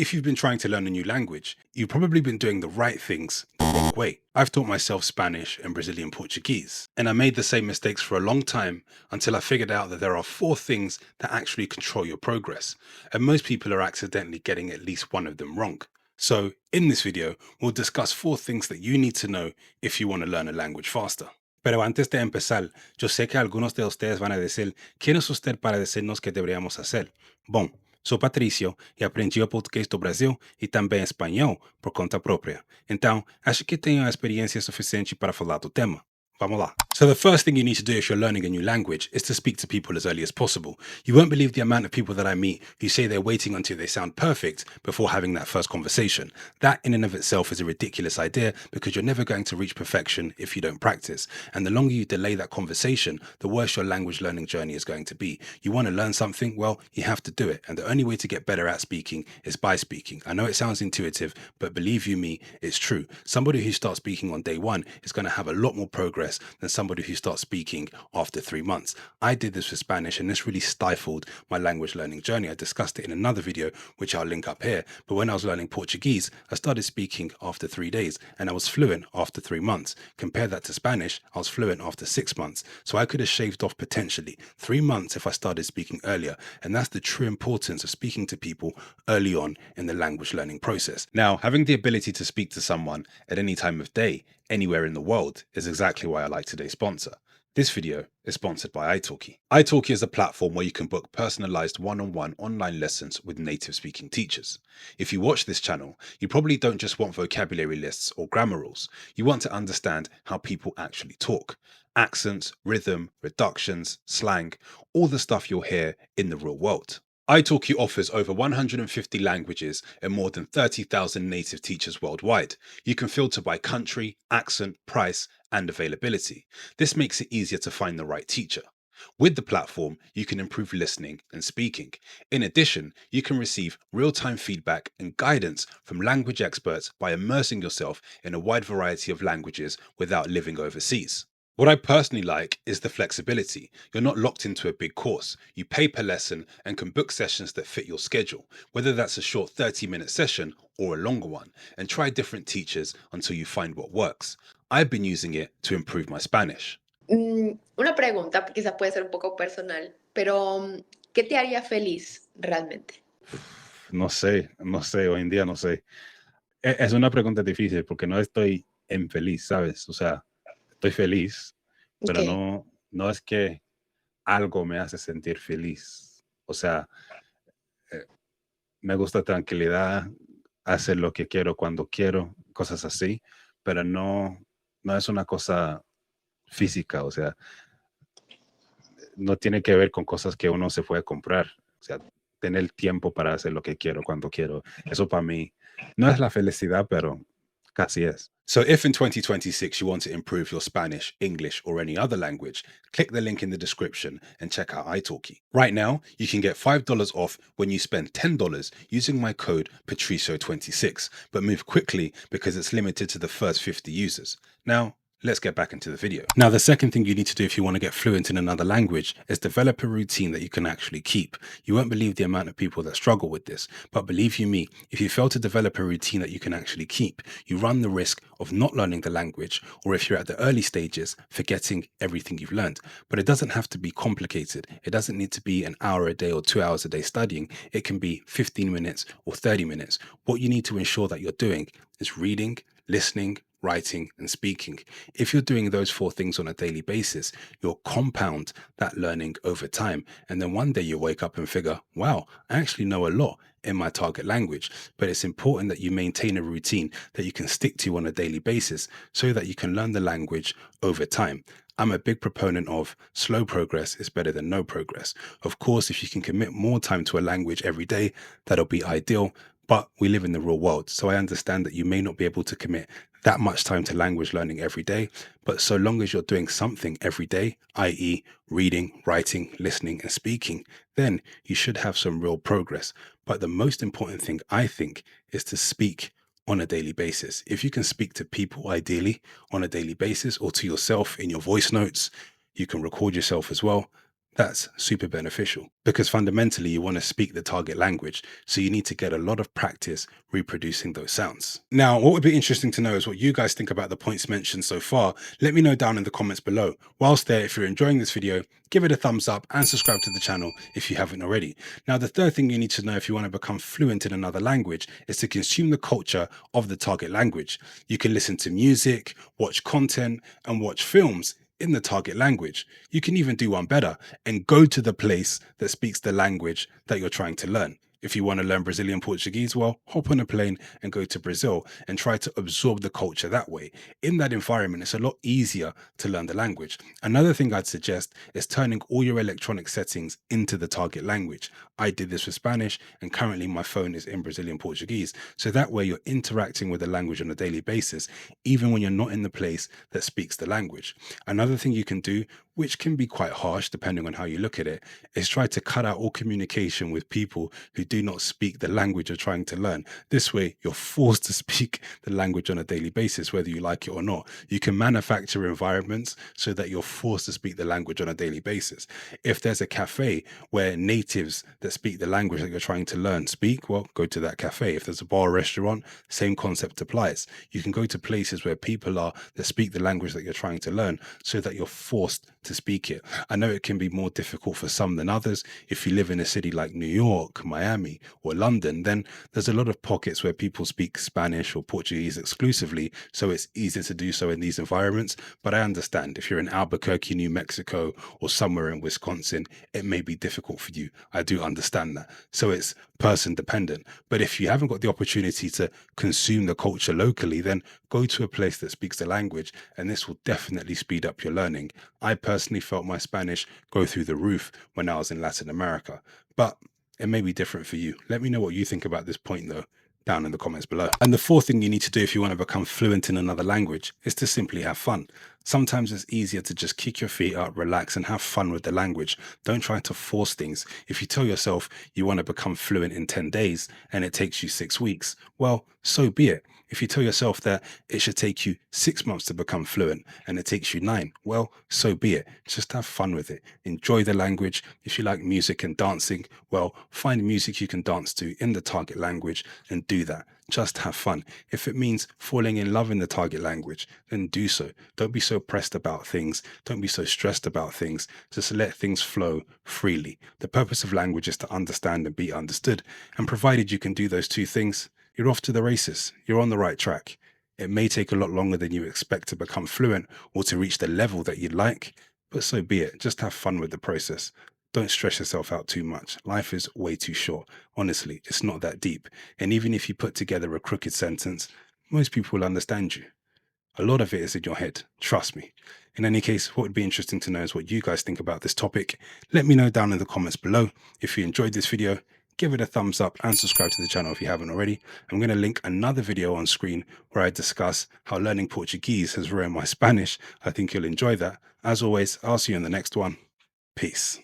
If you've been trying to learn a new language, you've probably been doing the right things the wrong way. I've taught myself Spanish and Brazilian Portuguese, and I made the same mistakes for a long time until I figured out that there are 4 things that actually control your progress, and most people are accidentally getting at least one of them wrong. So, in this video, we'll discuss 4 things that you need to know if you want to learn a language faster. Pero antes de empezar, yo sé que algunos de ustedes van a decir, ¿quién es usted para decirnos qué deberíamos hacer? Bom, sou Patrício e aprendi o português do Brasil e também espanhol por conta própria. Então, acho que tenho a experiência suficiente para falar do tema. Vamos lá. So the first thing you need to do if you're learning a new language is to speak to people as early as possible. You won't believe the amount of people that I meet who say they're waiting until they sound perfect before having that first conversation. That in and of itself is a ridiculous idea because you're never going to reach perfection if you don't practice. And the longer you delay that conversation, the worse your language learning journey is going to be. You want to learn something? Well, you have to do it. And the only way to get better at speaking is by speaking. I know it sounds intuitive, but believe you me, it's true. Somebody who starts speaking on day 1 is going to have a lot more progress than somebody who starts speaking after 3 months. I did this with Spanish and this really stifled my language learning journey. I discussed it in another video, which I'll link up here. But when I was learning Portuguese, I started speaking after 3 days and I was fluent after 3 months. Compare that to Spanish, I was fluent after 6 months. So I could have shaved off potentially 3 months if I started speaking earlier. And that's the true importance of speaking to people early on in the language learning process. Now, having the ability to speak to someone at any time of day, anywhere in the world, is exactly why I like today's sponsor. This video is sponsored by italki. italki is a platform where you can book personalized one-on-one online lessons with native speaking teachers. If you watch this channel, you probably don't just want vocabulary lists or grammar rules. You want to understand how people actually talk. Accents, rhythm, reductions, slang, all the stuff you'll hear in the real world. italki offers over 150 languages and more than 30,000 native teachers worldwide. You can filter by country, accent, price, and availability. This makes it easier to find the right teacher. With the platform, you can improve listening and speaking. In addition, you can receive real-time feedback and guidance from language experts by immersing yourself in a wide variety of languages without living overseas. What I personally like is the flexibility. You're not locked into a big course. You pay per lesson and can book sessions that fit your schedule, whether that's a short 30-minute session or a longer one, and try different teachers until you find what works. I've been using it to improve my Spanish. Una pregunta, quizás puede ser un poco personal, pero ¿qué te haría feliz realmente? No sé, hoy en día no sé. Es una pregunta difícil porque no estoy infeliz, ¿sabes? O sea, estoy feliz, pero Ok. no es que algo me hace sentir feliz. O sea, me gusta tranquilidad, hacer lo que quiero cuando quiero, cosas así, pero no es una cosa física, o sea, no tiene que ver con cosas que uno se puede comprar. O sea, tener tiempo para hacer lo que quiero cuando quiero. Eso para mí no es la felicidad, pero casi es. So if in 2026 you want to improve your Spanish, English, or any other language, click the link in the description and check out italki. Right now, you can get $5 off when you spend $10 using my code Patricio26, but move quickly because it's limited to the first 50 users. Now, let's get back into the video. Now, the second thing you need to do if you want to get fluent in another language is develop a routine that you can actually keep. You won't believe the amount of people that struggle with this, but believe you me, if you fail to develop a routine that you can actually keep, you run the risk of not learning the language, or if you're at the early stages, forgetting everything you've learned. But it doesn't have to be complicated. It doesn't need to be an hour a day or 2 hours a day studying. It can be 15 minutes or 30 minutes. What you need to ensure that you're doing is reading, listening, writing, and speaking. If you're doing those 4 things on a daily basis, you'll compound that learning over time. And then one day you wake up and figure, wow, I actually know a lot in my target language. But it's important that you maintain a routine that you can stick to on a daily basis so that you can learn the language over time. I'm a big proponent of slow progress is better than no progress. Of course, if you can commit more time to a language every day, that'll be ideal. But we live in the real world, so I understand that you may not be able to commit that much time to language learning every day, but so long as you're doing something every day, i.e. reading, writing, listening, and speaking, then you should have some real progress. But the most important thing, I think, is to speak on a daily basis. If you can speak to people ideally on a daily basis or to yourself in your voice notes, you can record yourself as well. That's super beneficial because fundamentally you want to speak the target language. So you need to get a lot of practice reproducing those sounds. Now, what would be interesting to know is what you guys think about the points mentioned so far. Let me know down in the comments below. Whilst there, if you're enjoying this video, give it a thumbs up and subscribe to the channel if you haven't already. Now, the third thing you need to know if you want to become fluent in another language is to consume the culture of the target language. You can listen to music, watch content, and watch films in the target language. You can even do one better and go to the place that speaks the language that you're trying to learn. If you want to learn Brazilian Portuguese, well, hop on a plane and go to Brazil and try to absorb the culture that way. In that environment, it's a lot easier to learn the language. Another thing I'd suggest is turning all your electronic settings into the target language. I did this with Spanish, and currently my phone is in Brazilian Portuguese. So that way you're interacting with the language on a daily basis, even when you're not in the place that speaks the language. Another thing you can do, which can be quite harsh depending on how you look at it, is try to cut out all communication with people who do not speak the language you're trying to learn. This way, you're forced to speak the language on a daily basis, whether you like it or not. You can manufacture environments so that you're forced to speak the language on a daily basis. If there's a cafe where natives that speak the language that you're trying to learn speak, well, go to that cafe. If there's a bar or restaurant, same concept applies. You can go to places where people are that speak the language that you're trying to learn so that you're forced to speak it. I know it can be more difficult for some than others. If you live in a city like New York, Miami, or London, then there's a lot of pockets where people speak Spanish or Portuguese exclusively, so it's easier to do so in these environments. But I understand if you're in Albuquerque, New Mexico, or somewhere in Wisconsin, it may be difficult for you. I do understand that. So it's person dependent. But if you haven't got the opportunity to consume the culture locally, then go to a place that speaks the language, and this will definitely speed up your learning. I personally felt my Spanish go through the roof when I was in Latin America, but it may be different for you. Let me know what you think about this point, though, down in the comments below. And the fourth thing you need to do if you want to become fluent in another language is to simply have fun. Sometimes it's easier to just kick your feet up, relax, and have fun with the language. Don't try to force things. If you tell yourself you want to become fluent in 10 days and it takes you 6 weeks, well, so be it. If you tell yourself that it should take you 6 months to become fluent and it takes you 9, well, so be it. Just have fun with it. Enjoy the language. If you like music and dancing, well, find music you can dance to in the target language and do that. Just have fun. If it means falling in love in the target language, then do so. Don't be so pressed about things. Don't be so stressed about things. Just let things flow freely. The purpose of language is to understand and be understood. And provided you can do those two things, you're off to the races. You're on the right track. It may take a lot longer than you expect to become fluent or to reach the level that you'd like, but so be it. Just have fun with the process. Don't stress yourself out too much. Life is way too short. Honestly, it's not that deep. And even if you put together a crooked sentence, most people will understand you. A lot of it is in your head. Trust me. In any case, what would be interesting to know is what you guys think about this topic. Let me know down in the comments below. If you enjoyed this video, give it a thumbs up and subscribe to the channel if you haven't already. I'm going to link another video on screen where I discuss how learning Portuguese has ruined my Spanish. I think you'll enjoy that. As always, I'll see you in the next one. Peace.